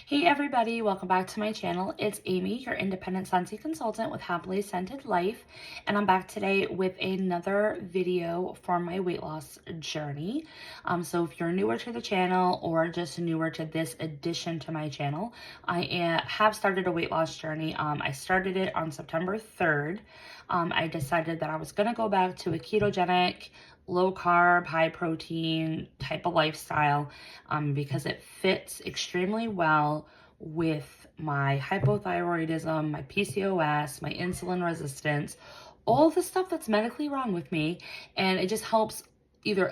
Hey everybody, welcome back to my channel. It's Amy, your independent Scentsy consultant with Happily Scented Life, and I'm back today with another video for my weight loss journey. So if you're newer to the channel or just newer to this addition to my channel, I have started a weight loss journey. I started it on September 3rd. I decided that I was going to go back to a ketogenic, low carb, high protein type of lifestyle because it fits extremely well with my hypothyroidism, my PCOS, my insulin resistance, all the stuff that's medically wrong with me. And it just helps either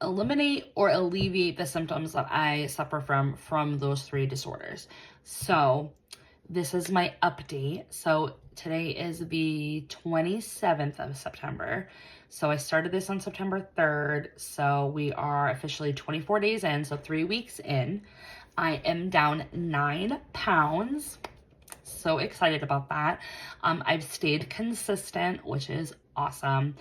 eliminate or alleviate the symptoms that I suffer from those three disorders. So this is my update. So today is the 27th of September. So I started this on September 3rd. So we are officially 24 days in, so 3 weeks in. I am down 9 pounds. So excited about that. I've stayed consistent, which is awesome.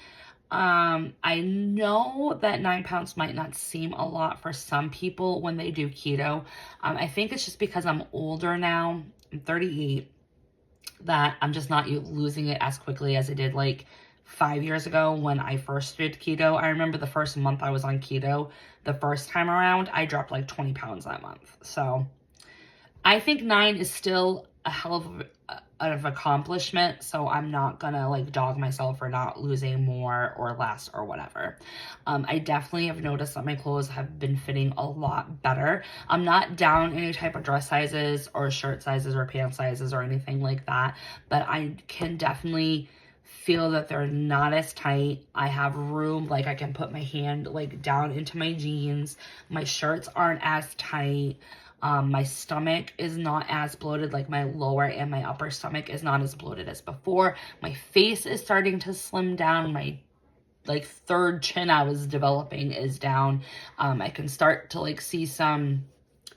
I know that 9 pounds might not seem a lot for some people when they do keto. I think it's just because I'm older now. I'm 38, that I'm just not losing it as quickly as I did like 5 years ago when I first did keto. I remember the first month I was on keto, the first time around, I dropped like 20 pounds that month. So I think 9 is still a hell of accomplishment, so I'm not gonna like dog myself for not losing more or less or whatever. I definitely have noticed that my clothes have been fitting a lot better. I'm not down any type of dress sizes or shirt sizes or pant sizes or anything like that, but I can definitely feel that they're not as tight. I have room, like I can put my hand like down into my jeans. My shirts aren't as tight. My stomach is not as bloated, like my lower and my upper stomach is not as bloated as before. My face is starting to slim down. My like third chin I was developing is down. I can start to like see some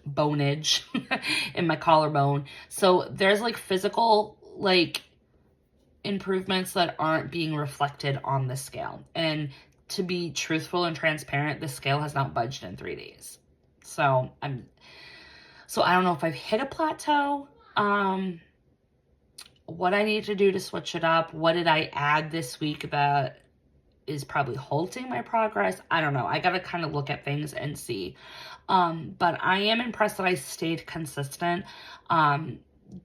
bonage in my collarbone. So there's like physical like improvements that aren't being reflected on the scale. And to be truthful and transparent, the scale has not budged in 3 days. So I don't know if I've hit a plateau, what I need to do to switch it up. What did I add this week that is probably halting my progress? I don't know. I got to kind of look at things and see. But I am impressed that I stayed consistent.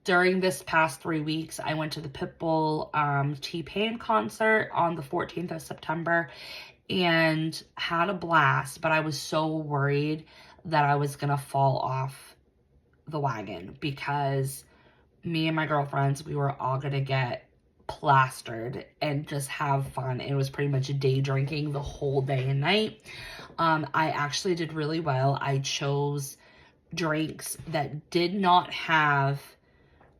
During this past 3 weeks, I went to the Pitbull T-Pain concert on the 14th of September and had a blast, but I was so worried that I was going to fall off the wagon because me and my girlfriends, we were all gonna get plastered and just have fun. It was pretty much day drinking the whole day and night. I actually did really well. I chose drinks that did not have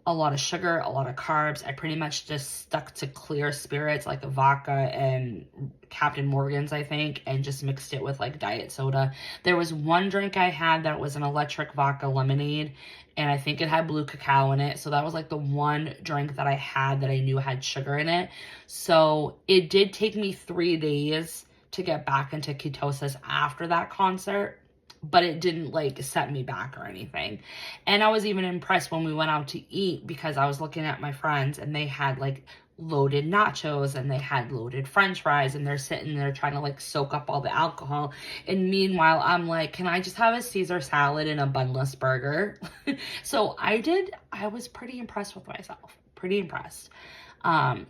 a lot of sugar, a lot of carbs. I pretty much just stuck to clear spirits like a vodka and Captain Morgan's, I think, and just mixed it with like diet soda. There was one drink I had that was an electric vodka lemonade, and I think it had blue cacao in it. So that was like the one drink that I had that I knew had sugar in it. So it did take me 3 days to get back into ketosis after that concert, but it didn't like set me back or anything. And I was even impressed when we went out to eat because I was looking at my friends and they had like loaded nachos and they had loaded french fries and they're sitting there trying to like soak up all the alcohol. And meanwhile, I'm like, can I just have a Caesar salad and a bunless burger? So I was pretty impressed with myself, pretty impressed.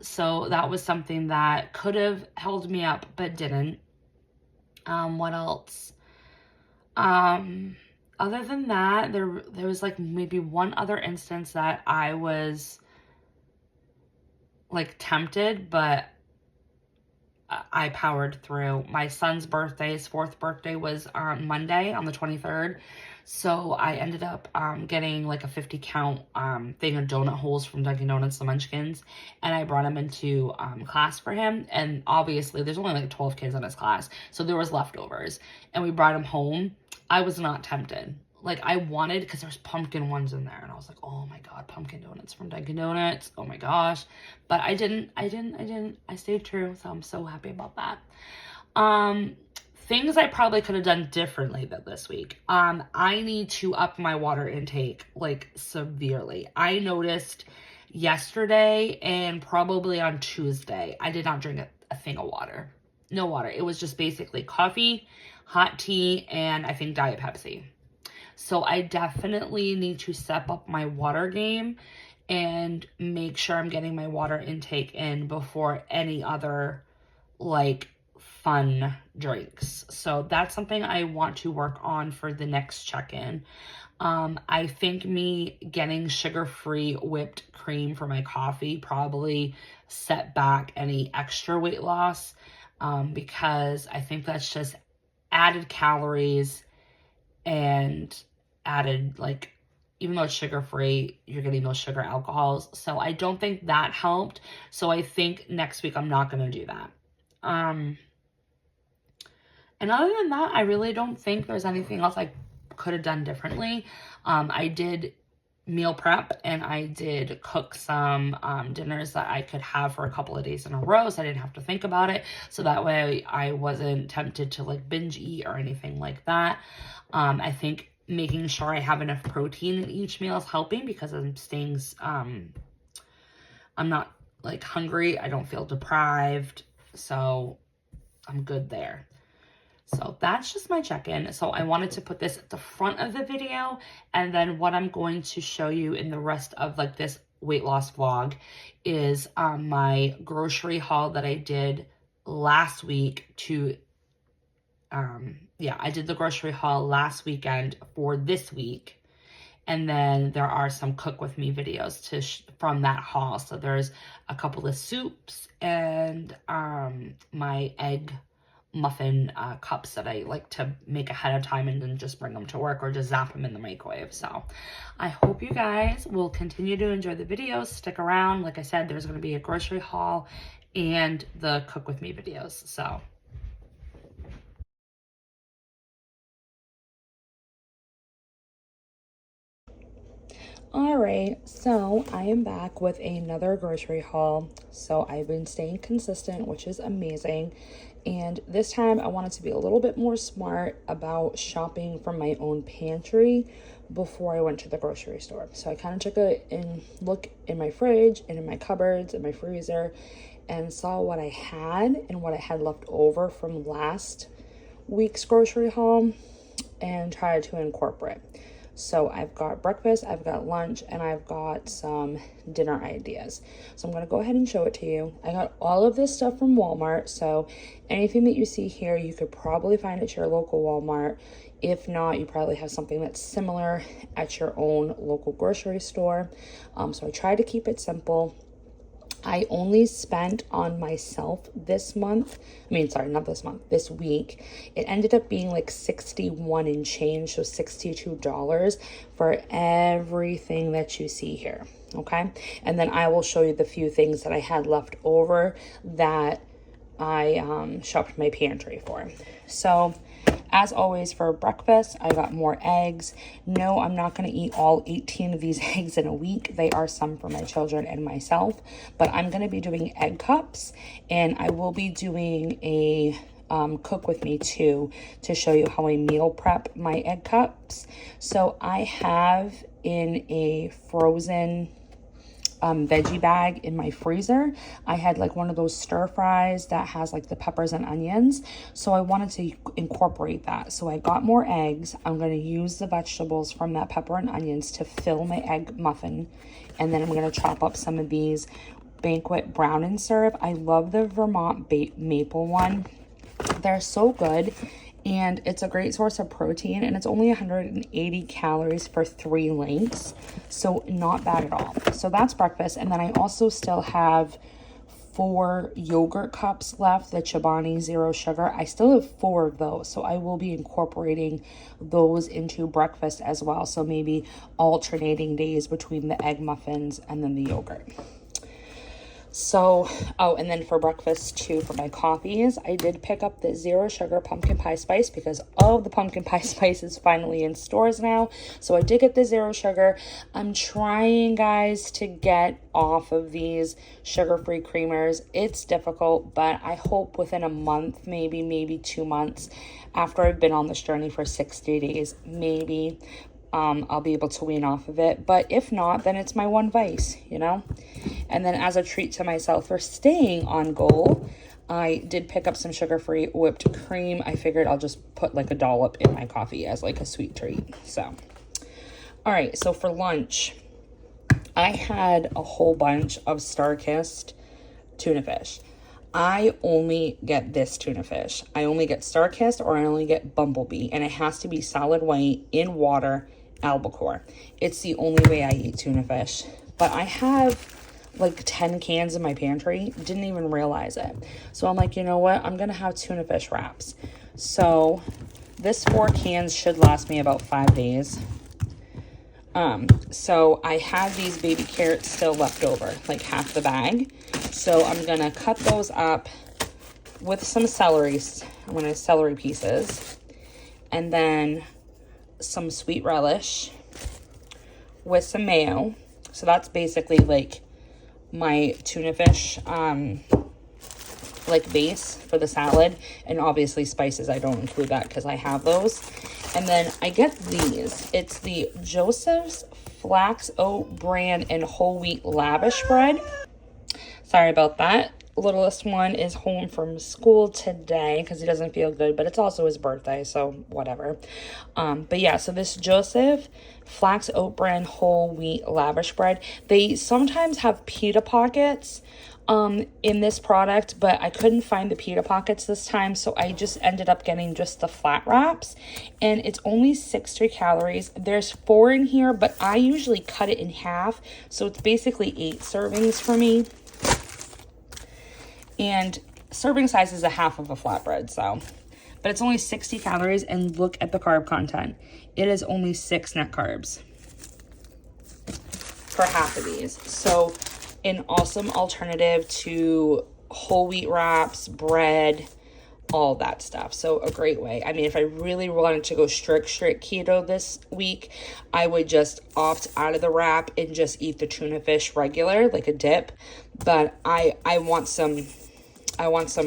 So that was something that could have held me up, but didn't. What else? Other than that, there was like maybe one other instance that I was like tempted, but I powered through. My son's birthday, his 4th birthday was on Monday on the 23rd. So I ended up getting like a 50 count thing of donut holes from Dunkin' Donuts, the Munchkins, and I brought him into class for him. And obviously there's only like 12 kids in his class, so there was leftovers, and we brought him home. I was not tempted. Like I wanted, because there's pumpkin ones in there, and I was like, oh my god, pumpkin donuts from Dunkin' Donuts, oh my gosh. But I stayed true, so I'm so happy about that. things I probably could have done differently though this week. I need to up my water intake like severely. I noticed yesterday and probably on Tuesday, I did not drink a thing of water. No water. It was just basically coffee, hot tea, and I think Diet Pepsi. So I definitely need to step up my water game and make sure I'm getting my water intake in before any other like fun drinks. So that's something I want to work on for the next check-in. I think me getting sugar-free whipped cream for my coffee probably set back any extra weight loss, because I think that's just added calories and added, like, even though it's sugar-free, you're getting those sugar alcohols. So I don't think that helped. So I think next week I'm not going to do that. And other than that, I really don't think there's anything else I could have done differently. I did meal prep and I did cook some dinners that I could have for a couple of days in a row, so I didn't have to think about it. So that way I wasn't tempted to like binge eat or anything like that. I think making sure I have enough protein in each meal is helping, because I'm staying, I'm not like hungry. I don't feel deprived. So I'm good there. So that's just my check-in. So I wanted to put this at the front of the video, and then what I'm going to show you in the rest of like this weight loss vlog is my grocery haul that I did last week to, I did the grocery haul last weekend for this week. And then there are some cook with me videos from that haul. So there's a couple of soups and my egg muffin cups that I like to make ahead of time and then just bring them to work or just zap them in the microwave. So I hope you guys will continue to enjoy the videos. Stick around. Like I said, there's going to be a grocery haul and the cook with me videos. So all right, so I am back with another grocery haul. So I've been staying consistent, which is amazing. And this time I wanted to be a little bit more smart about shopping from my own pantry before I went to the grocery store. So I kind of took a look in my fridge and in my cupboards and my freezer and saw what I had and what I had left over from last week's grocery haul and tried to incorporate. So I've got breakfast, I've got lunch, and I've got some dinner ideas. So I'm going to go ahead and show it to you. I got all of this stuff from Walmart. So anything that you see here, you could probably find at your local Walmart. If not, you probably have something that's similar at your own local grocery store. So I try to keep it simple. I only spent on myself this month. This week. It ended up being like 61 and change, so $62 for everything that you see here. Okay. And then I will show you the few things that I had left over that I shopped my pantry for. So as always, for breakfast, I got more eggs. No, I'm not going to eat all 18 of these eggs in a week. They are some for my children and myself, but I'm going to be doing egg cups, and I will be doing a cook with me too to show you how I meal prep my egg cups. So I have in a frozen veggie bag in my freezer. I had like one of those stir fries that has like the peppers and onions. So I wanted to incorporate that. So I got more eggs. I'm going to use the vegetables from that pepper and onions to fill my egg muffin. And then I'm going to chop up some of these Banquet brown and syrup. I love the Vermont maple one. They're so good. And it's a great source of protein, and it's only 180 calories for 3 links, so not bad at all. So that's breakfast, and then I also still have 4 yogurt cups left, the Chobani Zero Sugar. I still have 4 of those, so I will be incorporating those into breakfast as well, so maybe alternating days between the egg muffins and then the yogurt. So, oh, and then for breakfast too, for my coffees, I did pick up the zero sugar pumpkin pie spice because all of the pumpkin pie spice is finally in stores now. So I did get the zero sugar. I'm trying, guys, to get off of these sugar-free creamers. It's difficult, but I hope within a month, maybe 2 months, after I've been on this journey for 60 days, maybe I'll be able to wean off of it. But if not, then it's my one vice, you know? And then as a treat to myself for staying on goal, I did pick up some sugar-free whipped cream. I figured I'll just put like a dollop in my coffee as like a sweet treat. So, all right, so for lunch, I had a whole bunch of Star-Kissed tuna fish. I only get this tuna fish. I only get Star-Kissed or I only get Bumblebee, and it has to be solid white in water albacore. It's the only way I eat tuna fish. But I have like 10 cans in my pantry. Didn't even realize it. So I'm like, you know what? I'm going to have tuna fish wraps. So this 4 cans should last me about 5 days. So I have these baby carrots still left over, like half the bag. So I'm going to cut those up with some celery. I'm going to celery pieces. And then some sweet relish with some mayo. So that's basically like my tuna fish, like base for the salad. And obviously spices, I don't include that because I have those. And then I get these. It's the Joseph's Flax Oat Bran and Whole Wheat Lavish Bread. Sorry about that. Littlest one is home from school today because he doesn't feel good, but it's also his birthday, so whatever. But yeah, so this Joseph Flax Oat Bran Whole Wheat Lavish Bread. They sometimes have pita pockets in this product, but I couldn't find the pita pockets this time, so I just ended up getting just the flat wraps, and it's only 60 calories. There's 4 in here, but I usually cut it in half, so it's basically 8 servings for me. And serving size is a half of a flatbread, so. But it's only 60 calories, and look at the carb content. It is only 6 net carbs for half of these. So an awesome alternative to whole wheat wraps, bread, all that stuff. So a great way. I mean, if I really wanted to go strict keto this week, I would just opt out of the wrap and just eat the tuna fish regular, like a dip. But I want some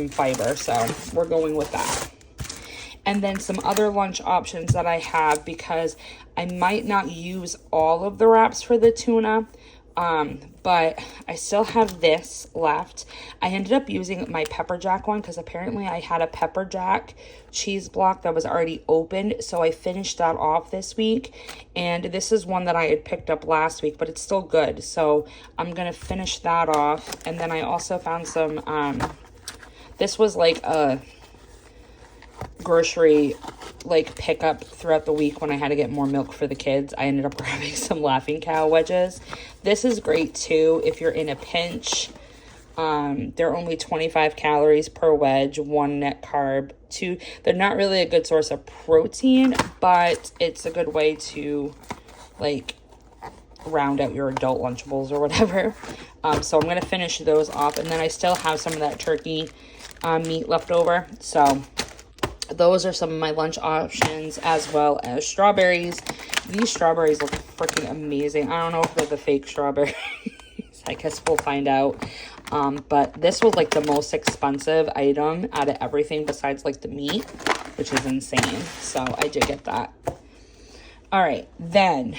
fiber, so we're going with that. And then some other lunch options that I have, because I might not use all of the wraps for the tuna, but I still have this left. I ended up using my pepper jack one because apparently I had a pepper jack cheese block that was already opened, so I finished that off this week. And this is one that I had picked up last week, but it's still good, so I'm gonna finish that off. And then I also found some this was like a grocery like pickup throughout the week when I had to get more milk for the kids. I ended up grabbing some Laughing Cow wedges. This is great too if you're in a pinch. They're only 25 calories per wedge, 1 net carb, 2. They're not really a good source of protein, but it's a good way to like round out your adult Lunchables or whatever. So I'm going to finish those off, and then I still have some of that turkey meat left over. So those are some of my lunch options, as well as strawberries. These strawberries look freaking amazing. I don't know if they're the fake strawberries. I guess we'll find out. But this was like the most expensive item out of everything besides like the meat, which is insane. So I did get that. All right, then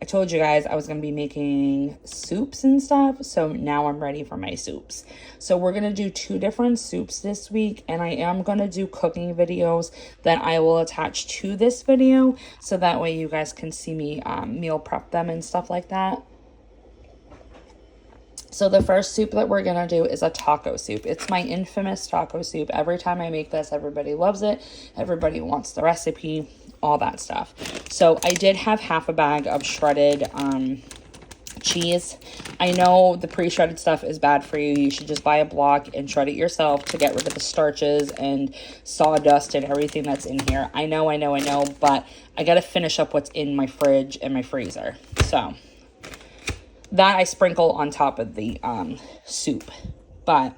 I told you guys I was going to be making soups and stuff, so now I'm ready for my soups. So we're going to do 2 different soups this week, and I am going to do cooking videos that I will attach to this video, so that way you guys can see me meal prep them and stuff like that. So the first soup that we're going to do is a taco soup. It's my infamous taco soup. Every time I make this, everybody loves it. Everybody wants the recipe, all that stuff. So I did have half a bag of shredded cheese. I know the pre-shredded stuff is bad for you. You should just buy a block and shred it yourself to get rid of the starches and sawdust and everything that's in here. I know, but I got to finish up what's in my fridge and my freezer. So that I sprinkle on top of the soup. But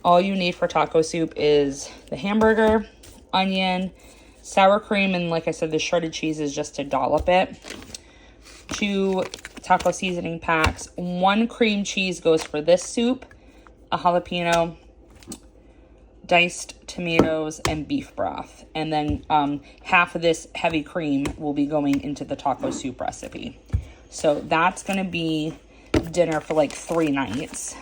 all you need for taco soup is the hamburger, onion, sour cream, and like I said, the shredded cheese is just to dollop it. 2 taco seasoning packs. 1 cream cheese goes for this soup, a jalapeno, diced tomatoes, and beef broth. And then half of this heavy cream will be going into the taco soup recipe. So that's going to be dinner for like 3 nights.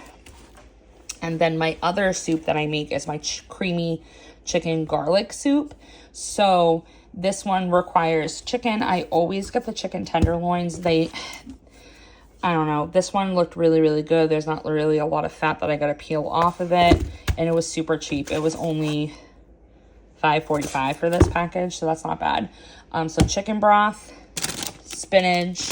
And then my other soup that I make is my creamy chicken garlic soup. So this one requires chicken. I always get the chicken tenderloins. I don't know. This one looked really, really good. There's not really a lot of fat that I got to peel off of it. And it was super cheap. It was only $5.45 for this package. So that's not bad. So chicken broth, spinach,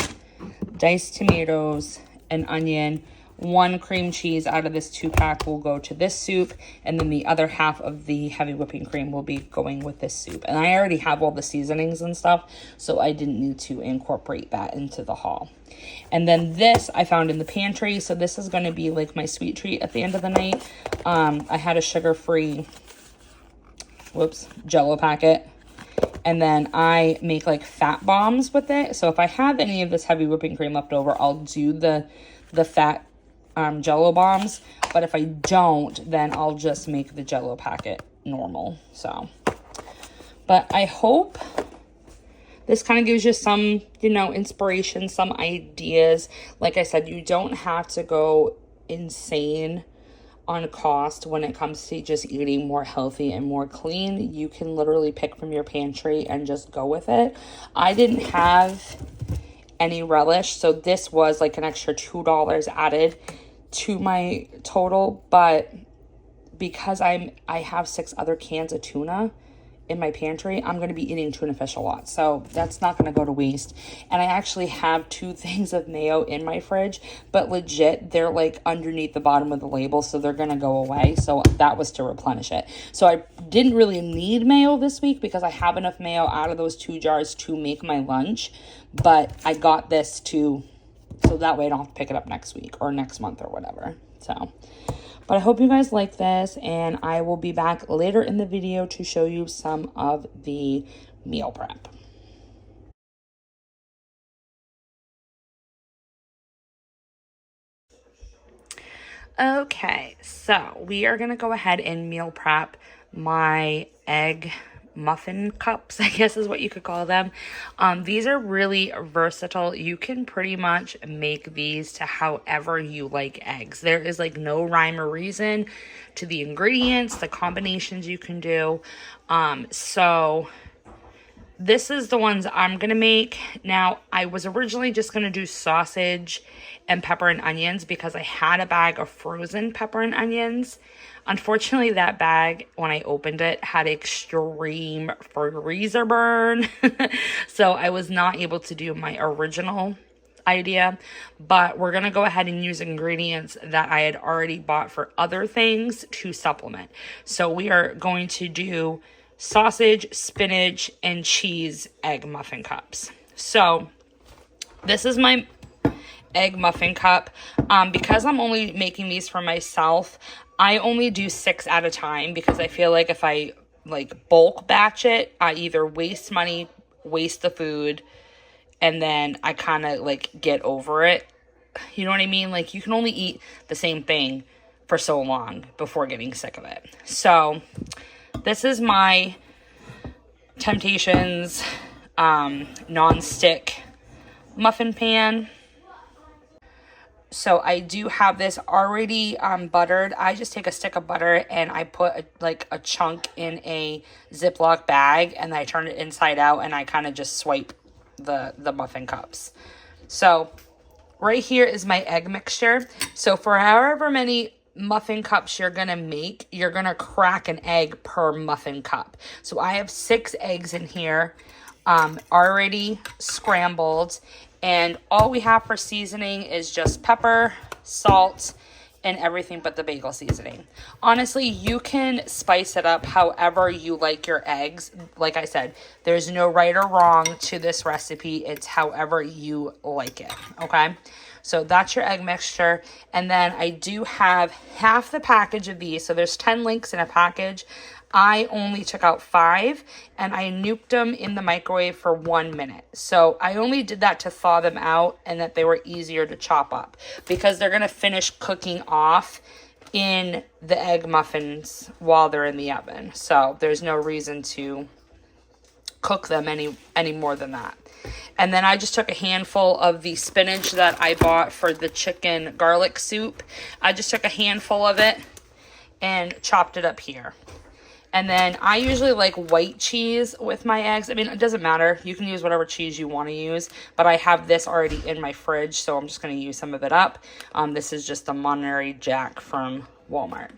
diced tomatoes, and onion. 1 cream cheese out of this 2-pack will go to this soup, and then the other half of the heavy whipping cream will be going with this soup. And I already have all the seasonings and stuff, so I didn't need to incorporate that into the haul. And then this I found in the pantry, so this is going to be like my sweet treat at the end of the night. I had a sugar-free, Jell-O packet. And then I make like fat bombs with it. So if I have any of this heavy whipping cream left over, I'll do the fat Jell-O bombs. But if I don't, then I'll just make the Jell-O packet normal. So, but I hope this kind of gives you some, inspiration, some ideas. Like I said, you don't have to go insane on cost when it comes to just eating more healthy and more clean. You can literally pick from your pantry and just go with it. I didn't have any relish, so this was like an extra $2 added to my total. But because I have 6 other cans of tuna in my pantry, I'm going to be eating tuna fish a lot, so that's not going to go to waste. And I actually have 2 things of mayo in my fridge, but legit, they're like underneath the bottom of the label, so they're going to go away. So that was to replenish it. So I didn't really need mayo this week because I have enough mayo out of those 2 jars to make my lunch, but I got this so that way I don't have to pick it up next week or next month or whatever. So, but I hope you guys like this, and I will be back later in the video to show you some of the meal prep. Okay, so we are going to go ahead and meal prep my egg muffin cups, I guess is what you could call them. These are really versatile. You can pretty much make these to however you like eggs. There is like no rhyme or reason to the ingredients, the combinations you can do. So this is the ones I'm going to make. Now, I was originally just going to do sausage and pepper and onions because I had a bag of frozen pepper and onions. Unfortunately, that bag, when I opened it, had extreme freezer burn. So I was not able to do my original idea. But we're going to go ahead and use ingredients that I had already bought for other things to supplement. So we are going to do sausage, spinach, and cheese egg muffin cups. So this is my egg muffin cup. Because I'm only making these for myself, I only do 6 at a time because I feel like if I like bulk batch it, I either waste money, waste the food, and then I kind of like get over it. You know what I mean? Like you can only eat the same thing for so long before getting sick of it. So this is my Temptations non-stick muffin pan. So I do have this already buttered. I just take a stick of butter and I put a chunk in a Ziploc bag, and I turn it inside out, and I kind of just swipe the muffin cups. So right here is my egg mixture. So for however many muffin cups you're gonna make, you're gonna crack an egg per muffin cup. So I have 6 eggs in here already scrambled, and all we have for seasoning is just pepper, salt, and everything but the bagel seasoning. Honestly, you can spice it up however you like your eggs. Like I said, there's no right or wrong to this recipe. It's however you like it, okay? So that's your egg mixture. And then I do have half the package of these. So there's 10 links in a package. I only took out 5 and I nuked them in the microwave for 1 minute. So I only did that to thaw them out and that they were easier to chop up because they're going to finish cooking off in the egg muffins while they're in the oven. So there's no reason to cook them any more than that. And then I just took a handful of the spinach that I bought for the chicken garlic soup. I just took a handful of it and chopped it up here. And then I usually like white cheese with my eggs. I mean, it doesn't matter. You can use whatever cheese you want to use. But I have this already in my fridge, so I'm just going to use some of it up. This is just the Monterey Jack from Walmart.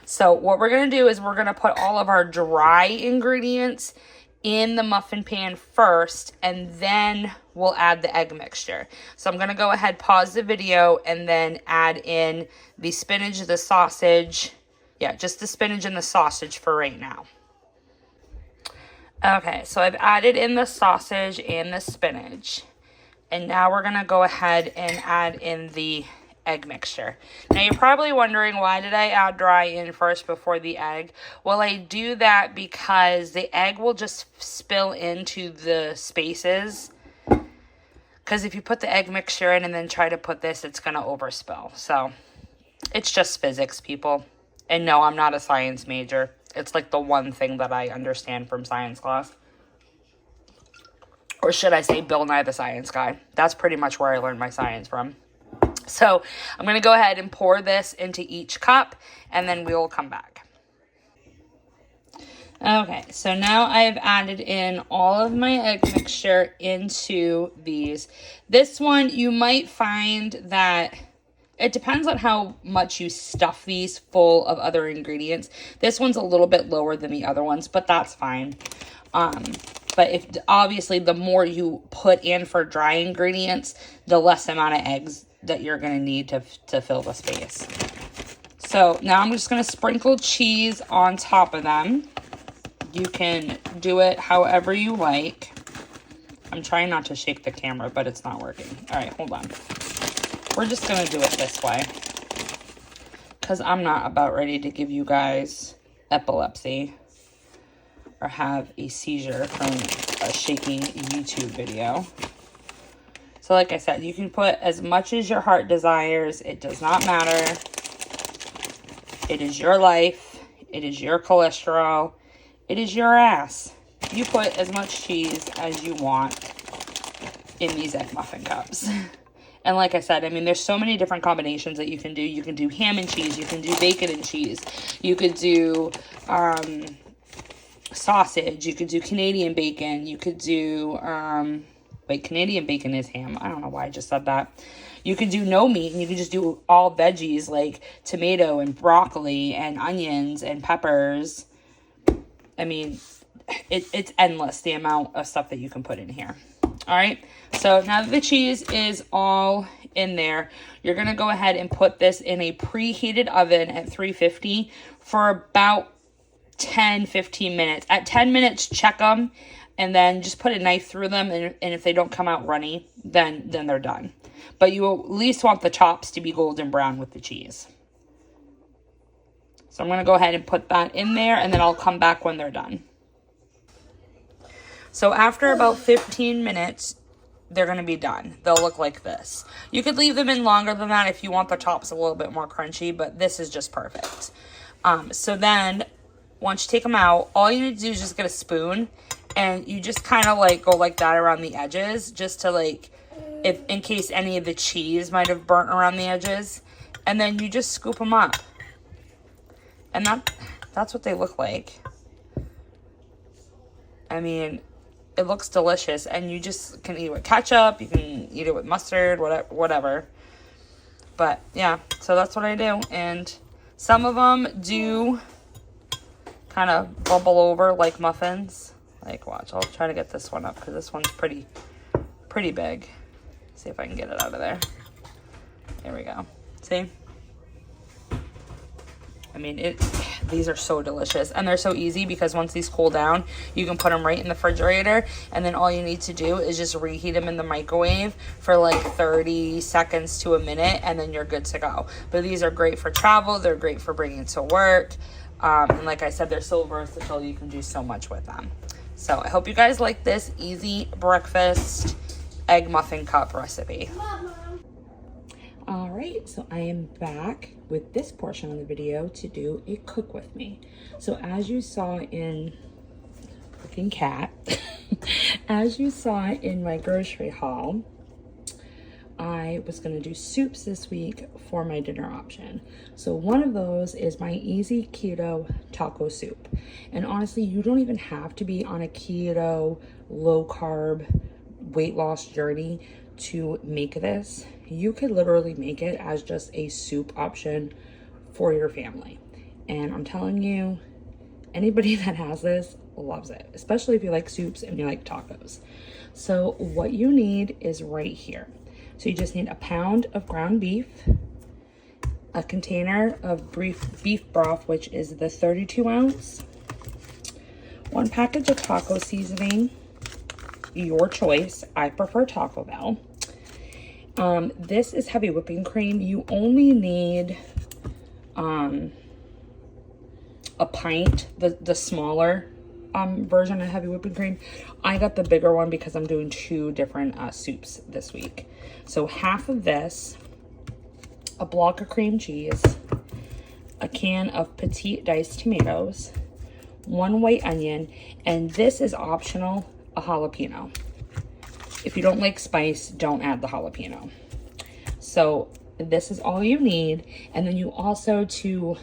So what we're going to do is we're going to put all of our dry ingredients in the muffin pan first, and then we'll add the egg mixture. So I'm going to go ahead, pause the video, and then add in the spinach, the sausage. Yeah, just the spinach and the sausage for right now. Okay, so I've added in the sausage and the spinach. And now we're going to go ahead and add in the egg mixture. Now you're probably wondering, why did I add dry in first before the egg? Well, I do that because the egg will just spill into the spaces. Because if you put the egg mixture in and then try to put this, it's going to overspill. So it's just physics, people. And no, I'm not a science major. It's like the one thing that I understand from science class. Or should I say Bill Nye the Science Guy. That's pretty much where I learned my science from. So I'm going to go ahead and pour this into each cup, and then we will come back. Okay, so now I've added in all of my egg mixture into these. This one, you might find that it depends on how much you stuff these full of other ingredients. This one's a little bit lower than the other ones, but that's fine. But if obviously the more you put in for dry ingredients, the less amount of eggs that you're going to need to fill the space. So now I'm just going to sprinkle cheese on top of them. You can do it however you like. I'm trying not to shake the camera, but it's not working. All right, hold on. We're just going to do it this way because I'm not about ready to give you guys epilepsy or have a seizure from a shaking YouTube video. So like I said, you can put as much as your heart desires. It does not matter. It is your life. It is your cholesterol. It is your ass. You put as much cheese as you want in these egg muffin cups. And like I said, I mean, there's so many different combinations that you can do. You can do ham and cheese. You can do bacon and cheese. You could do sausage. You could do Canadian bacon. You could do, wait, Canadian bacon is ham. I don't know why I just said that. You could do no meat, and you could just do all veggies like tomato and broccoli and onions and peppers. I mean, it's endless, the amount of stuff that you can put in here. All right, so now that the cheese is all in there, you're going to go ahead and put this in a preheated oven at 350 for about 10-15 minutes. At 10 minutes, check them, and then just put a knife through them, and if they don't come out runny, then they're done. But you at least want the tops to be golden brown with the cheese. So I'm going to go ahead and put that in there, and then I'll come back when they're done. So after about 15 minutes, they're going to be done. They'll look like this. You could leave them in longer than that if you want the tops a little bit more crunchy, but this is just perfect. So then once you take them out, all you need to do is just get a spoon, and you just kind of like go like that around the edges, just to like, if in case any of the cheese might have burnt around the edges, and then you just scoop them up. And that's what they look like. I mean, it looks delicious, and you just can eat it with ketchup, you can eat it with mustard, whatever. But yeah, so that's what I do. And some of them do kind of bubble over like muffins. Like, watch, I'll try to get this one up because this one's pretty big. See if I can get it out of there. There we go. See? I mean, these are so delicious, and they're so easy because once these cool down, you can put them right in the refrigerator, and then all you need to do is just reheat them in the microwave for like 30 seconds to a minute, and then you're good to go. But these are great for travel. They're great for bringing to work. And like I said, they're so versatile. You can do so much with them. So I hope you guys like this easy breakfast egg muffin cup recipe. All right, so I am back with this portion of the video to do a cook with me. So as you saw in freaking cat, as you saw in my grocery haul, I was gonna do soups this week for my dinner option. So one of those is my easy keto taco soup. And honestly, you don't even have to be on a keto, low carb, weight loss journey to make this. You could literally make it as just a soup option for your family. And I'm telling you, anybody that has this loves it, especially if you like soups and you like tacos. So what you need is right here. So you just need a pound of ground beef, a container of beef broth, which is the 32 ounce, one package of taco seasoning, your choice. I prefer Taco Bell. This is heavy whipping cream. You only need a pint, the smaller version of heavy whipping cream. I got the bigger one because I'm doing 2 different soups this week. So half of this, a block of cream cheese, a can of petite diced tomatoes, 1 white onion, and this is optional, a jalapeno. If you don't like spice, don't add the jalapeno. So this is all you need. And then you also, to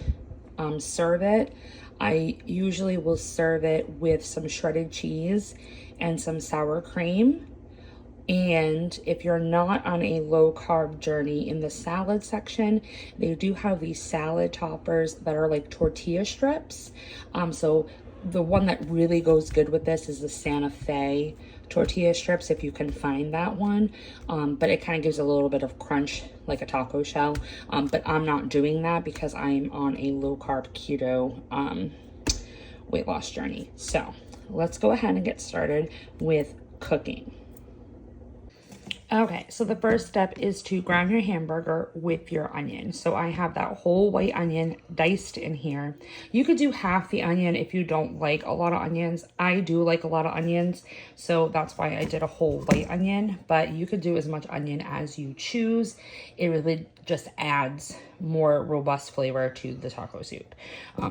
serve it, I usually will serve it with some shredded cheese and some sour cream. And if you're not on a low carb journey, in the salad section, they do have these salad toppers that are like tortilla strips. So the one that really goes good with this is the Santa Fe tortilla strips, if you can find that one. But it kind of gives a little bit of crunch like a taco shell. But I'm not doing that because I'm on a low carb keto weight loss journey. So let's go ahead and get started with cooking. Okay, so the first step is to ground your hamburger with your onion. So I have that whole white onion diced in here. You could do half the onion if you don't like a lot of onions. I do like a lot of onions, so that's why I did a whole white onion, but you could do as much onion as you choose. It really just adds more robust flavor to the taco soup.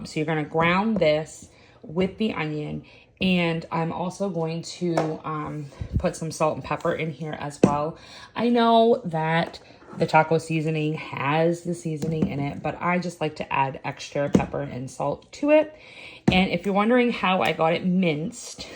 So you're gonna ground this with the onion. And I'm also going to put some salt and pepper in here as well. I know that the taco seasoning has the seasoning in it, but I just like to add extra pepper and salt to it. And if you're wondering how I got it minced,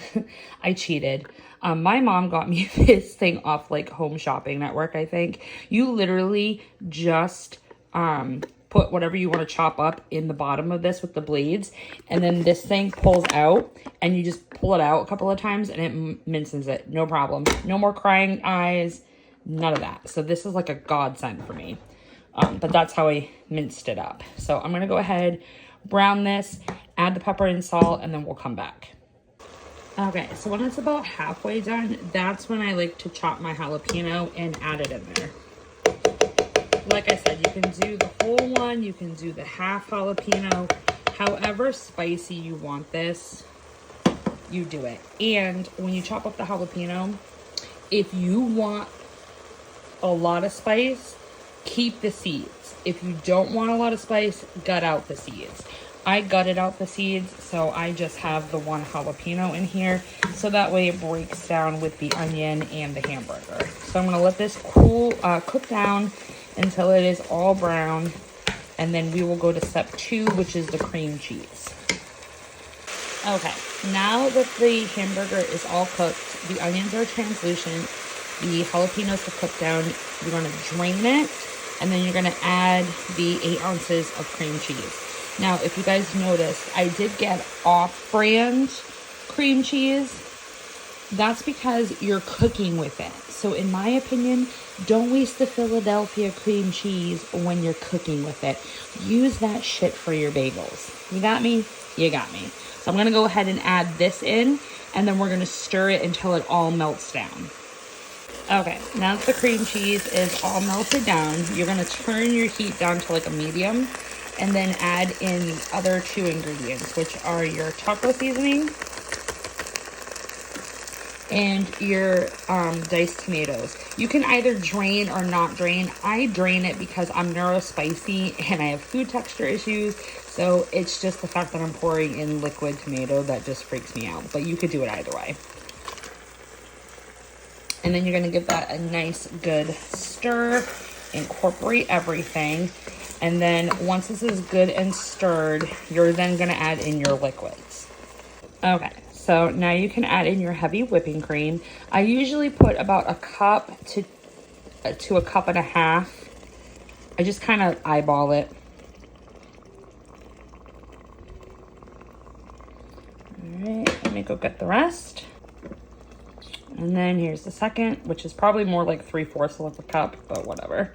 I cheated. My mom got me this thing off like Home Shopping Network, I think. You literally just put whatever you want to chop up in the bottom of this with the blades, and then this thing pulls out, and you just pull it out a couple of times and it minces it. No problem. No more crying eyes, none of that. So this is like a godsend for me. But that's how I minced it up. So I'm gonna go ahead, brown this, add the pepper and salt, and then we'll come back. Okay, so when it's about halfway done, that's when I like to chop my jalapeno and add it in there. Like I said, you can do the whole one, you can do the half jalapeno, however spicy you want this, you do it. And when you chop up the jalapeno, if you want a lot of spice, keep the seeds. If you don't want a lot of spice, gut out the seeds. I gutted out the seeds, so I just have the 1 jalapeno in here, so that way it breaks down with the onion and the hamburger. So I'm gonna let this cook down until it is all brown, and then we will go to step 2, which is the cream cheese. Okay, now that the hamburger is all cooked, the onions are translucent, the jalapenos have cooked down, you're gonna drain it, and then you're gonna add the 8 ounces of cream cheese. Now, if you guys noticed, I did get off-brand cream cheese. That's because you're cooking with it. So in my opinion, Don't waste the Philadelphia cream cheese when you're cooking with it. Use that shit for your bagels. You got me? You got me. So I'm gonna go ahead and add this in, and then we're gonna stir it until it all melts down. Okay, now that the cream cheese is all melted down, you're gonna turn your heat down to like a medium, and then add in the other 2 ingredients, which are your taco seasoning and your diced tomatoes. You can either drain or not drain. I drain it because I'm neurospicy and I have food texture issues. So it's just the fact that I'm pouring in liquid tomato that just freaks me out. But you could do it either way. And then you're gonna give that a nice good stir, incorporate everything. And then once this is good and stirred, you're then gonna add in your liquids. Okay. So now you can add in your heavy whipping cream. I usually put about a cup to a cup and a half. I just kind of eyeball it. All right, let me go get the rest. And then here's the second, which is probably more like 3/4 of a cup, but whatever.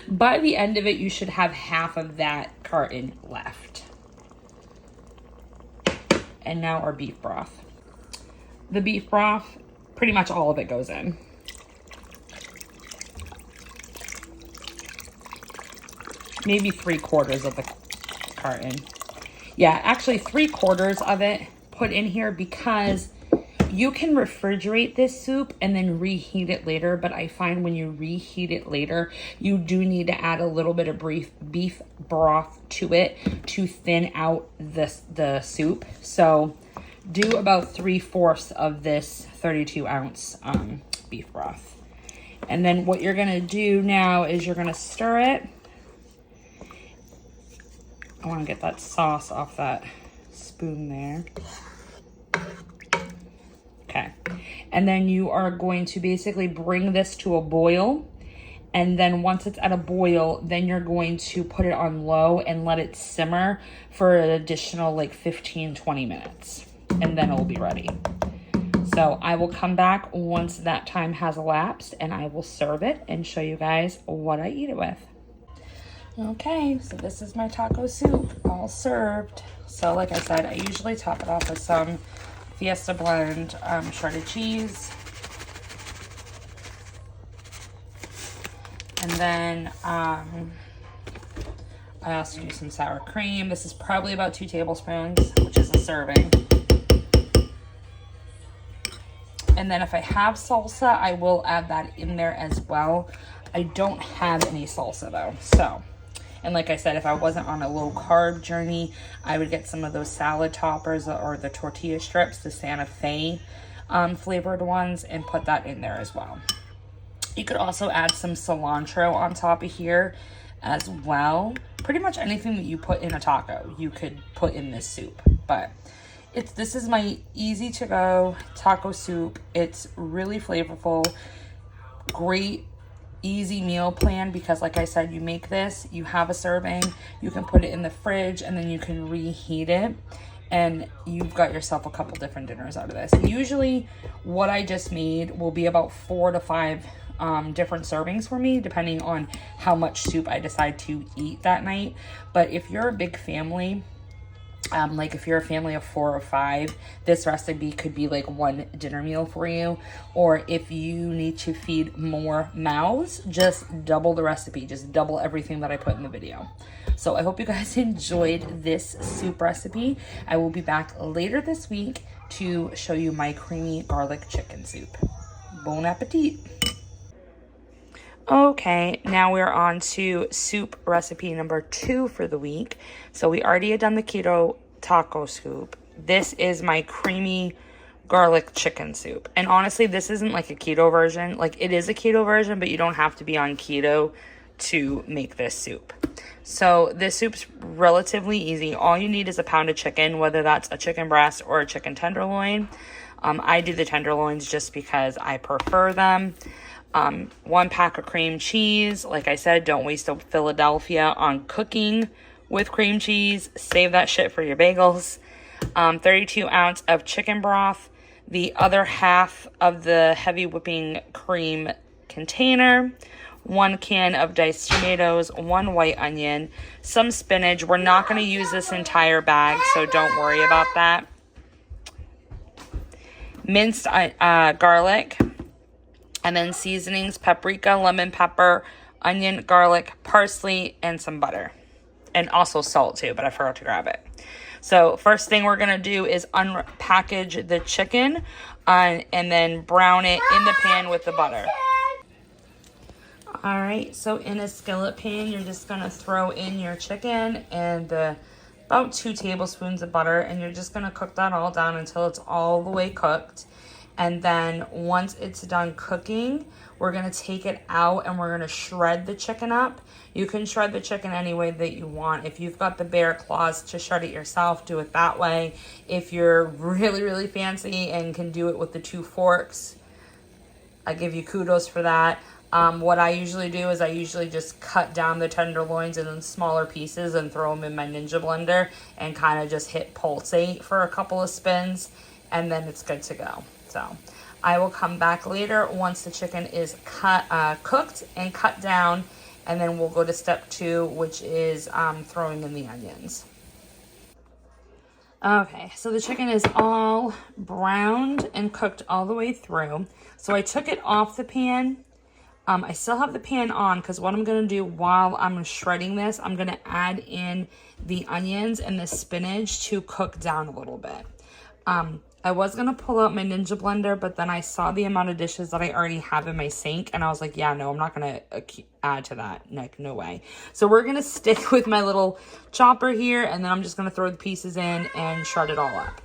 By the end of it, you should have half of that carton left. And now our beef broth. The beef broth, pretty much all of it goes in. Maybe 3/4 of the carton. Yeah, actually 3/4 of it put in here because you can refrigerate this soup and then reheat it later, but I find when you reheat it later, you do need to add a little bit of beef broth to it to thin out the soup. So do about 3/4 of this 32-ounce beef broth. And then what you're gonna do now is you're gonna stir it. I wanna get that sauce off that spoon there. Okay, and then you are going to basically bring this to a boil. And then once it's at a boil, then you're going to put it on low and let it simmer for an additional like 15-20 minutes. And then it'll be ready. So I will come back once that time has elapsed and I will serve it and show you guys what I eat it with. Okay, so this is my taco soup all served. So like I said, I usually top it off with some Fiesta Blend shredded cheese. And then I also do some sour cream. This is probably about 2 tablespoons, which is a serving. And then if I have salsa, I will add that in there as well. I don't have any salsa though, so. And like I said, if I wasn't on a low carb journey, I would get some of those salad toppers or the tortilla strips, the Santa Fe flavored ones, and put that in there as well. You could also add some cilantro on top of here as well. Pretty much anything that you put in a taco, you could put in this soup. But this is my easy to go taco soup. It's really flavorful, great easy meal plan because like I said, you make this, you have a serving, you can put it in the fridge and then you can reheat it and you've got yourself a couple different dinners out of this. Usually what I just made will be about 4 to 5 different servings for me depending on how much soup I decide to eat that night. But if you're a big family, like if you're a family of 4 or 5, this recipe could be like one dinner meal for you. Or if you need to feed more mouths, just double the recipe, just double everything that I put in the video. So I hope you guys enjoyed this soup recipe. I will be back later this week to show you my creamy garlic chicken soup. Bon appetit. Okay, now we're on to soup recipe number 2 for the week. So we already had done the keto taco soup. This is my creamy garlic chicken soup. And honestly, this isn't like a keto version. Like it is a keto version, but you don't have to be on keto to make this soup. So this soup's relatively easy. All you need is a pound of chicken, whether that's a chicken breast or a chicken tenderloin. I do the tenderloins just because I prefer them. 1 pack of cream cheese. Like I said, don't waste a Philadelphia on cooking with cream cheese. Save that shit for your bagels. 32 ounce of chicken broth. The other half of the heavy whipping cream container, 1 can of diced tomatoes, 1 white onion, some spinach. We're not going to use this entire bag, so don't worry about that. Minced garlic, and then seasonings, paprika, lemon pepper, onion, garlic, parsley, and some butter. And also salt too, but I forgot to grab it. So first thing we're going to do is unpackage the chicken and then brown it in the pan with the butter. All right, so in a skillet pan, you're just going to throw in your chicken and about 2 tablespoons of butter, and you're just going to cook that all down until it's all the way cooked. And then once it's done cooking, we're going to take it out and we're going to shred the chicken up. You can shred the chicken any way that you want. If you've got the bear claws to shred it yourself, do it that way. If you're really, really fancy and can do it with the 2 forks, I give you kudos for that. What I usually do is I usually just cut down the tenderloins in smaller pieces and throw them in my Ninja blender and kind of just hit pulsate for a couple of spins, and then it's good to go. So I will come back later once the chicken is cooked and cut down, and then we'll go to step 2, which is throwing in the onions. Okay, so the chicken is all browned and cooked all the way through. So I took it off the pan. I still have the pan on because what I'm going to do while I'm shredding this, I'm going to add in the onions and the spinach to cook down a little bit. I was going to pull out my Ninja blender, but then I saw the amount of dishes that I already have in my sink, and I was like, yeah, no, I'm not going to add to that. Like, no way. So we're going to stick with my little chopper here, and then I'm just going to throw the pieces in and shred it all up.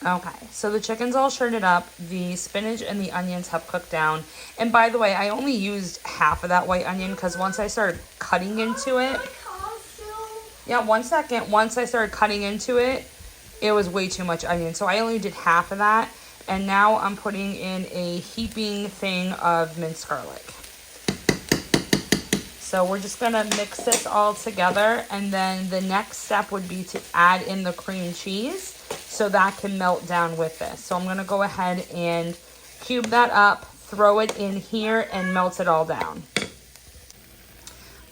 Okay, so the chicken's all shredded up. The spinach and the onions have cooked down. And by the way, I only used half of that white onion because once I started cutting into it... Yeah, 1 second. Once I started cutting into it, it was way too much onion. So I only did half of that. And now I'm putting in a heaping thing of minced garlic. So we're just going to mix this all together. And then the next step would be to add in the cream cheese so that can melt down with this. So I'm going to go ahead and cube that up, throw it in here, and melt it all down.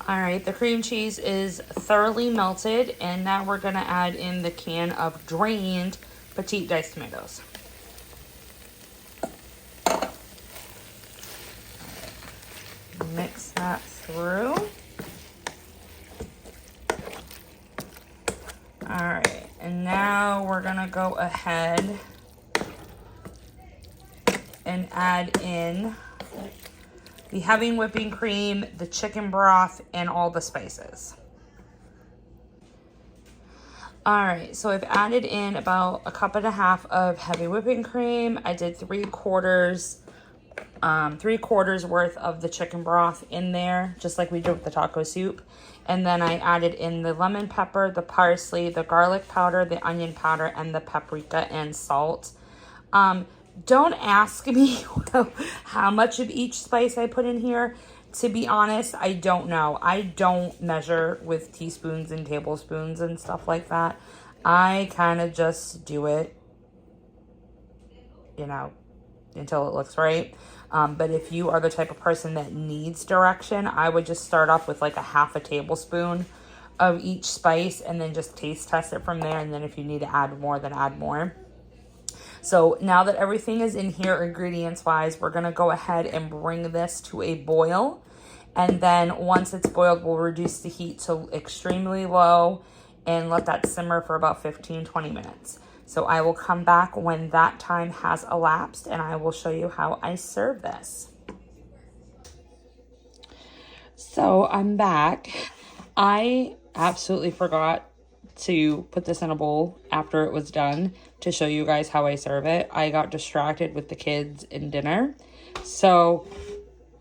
All right, the cream cheese is thoroughly melted, and now we're going to add in the can of drained petite diced tomatoes. Mix that through. All right, and now we're going to go ahead and add in the heavy whipping cream, the chicken broth, and all the spices. All right, so I've added in about 1.5 cups of heavy whipping cream. I did 3/4 worth of the chicken broth in there, just like we did with the taco soup. And then I added in the lemon pepper, the parsley, the garlic powder, the onion powder, and the paprika and salt. Don't ask me how much of each spice I put in here. To be honest, I don't know. I don't measure with teaspoons and tablespoons and stuff like that. I kind of just do it, you know, until it looks right. But if you are the type of person that needs direction, I would just start off with like 1/2 tablespoon of each spice and then just taste test it from there. And then if you need to add more, then add more. So now that everything is in here ingredients wise, we're going to go ahead and bring this to a boil. And then once it's boiled, we'll reduce the heat to extremely low and let that simmer for about 15-20 minutes. So I will come back when that time has elapsed and I will show you how I serve this. So I'm back. I absolutely forgot to put this in a bowl after it was done to show you guys how I serve it. I got distracted with the kids in dinner. So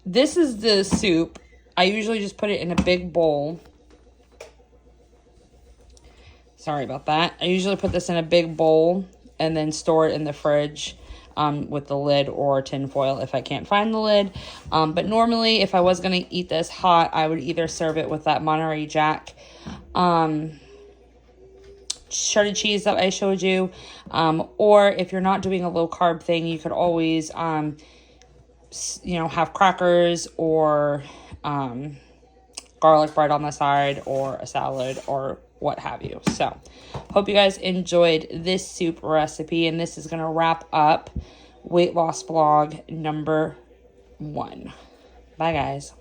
this is the soup. I usually just put it in a big bowl. Sorry about that. I usually put this in a big bowl and then store it in the fridge with the lid or tin foil if I can't find the lid. But normally if I was going to eat this hot, I would either serve it with that Monterey Jack shredded cheese that I showed you, or if you're not doing a low carb thing, you could always you know, have crackers or garlic bread on the side or a salad or what have you. So hope you guys enjoyed this soup recipe, and this is going to wrap up weight loss vlog number 1. Bye guys.